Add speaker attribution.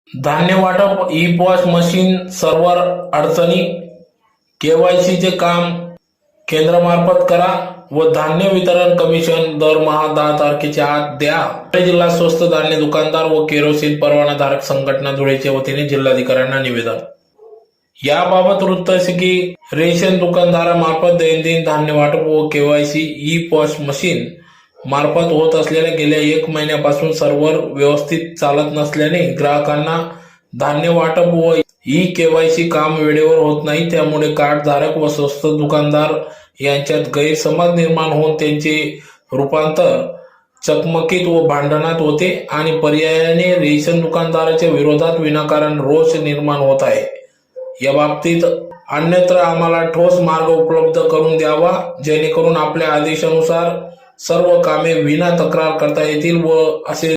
Speaker 1: धान्य वाटप, e POS machine, server अडचणी, केवायसीचे काम केंद्रामार्फत करा व धान्य वितरण कमिशन दरमहा 10 तारखेच्या आत द्या. धुळे जिल्हा स्वस्त धान्य दुकानदार व केरोसिन परवानाधारक संघटना धुळेच्या वतीने जिल्हाधिकाऱ्यांना निवेदन. याबाबत वृत्त असे की रेशन दुकानदारामार्फत दैनंदिन धान्य वाटप व केवायसी ई पॉस मशीन मार्फत होत असलेल्या गेल्या 1 महिन्यापासून सर्व्हर व्यवस्थित चालत नसल्याने ग्राहकांना धान्य वाटप व ई केवायसी काम वेळेवर होत नाही. त्यामुळे कार्ड धारक व स्वस्त दुकानदार यांच्यात गैरसमज निर्माण होऊन त्यांचे रूपांतर चकमकीत व भांडणात होते आणि पर्यायाने रेशन दुकानदाराच्या विरोधात विनाकारण रोष निर्माण होत आहे. या बाबतीत अन्यत्र आम्हाला ठोस मार्ग उपलब्ध करून द्यावा, जेणेकरून आपल्या आदेशानुसार सर्व कामे विना तक्रार करता येतील व असे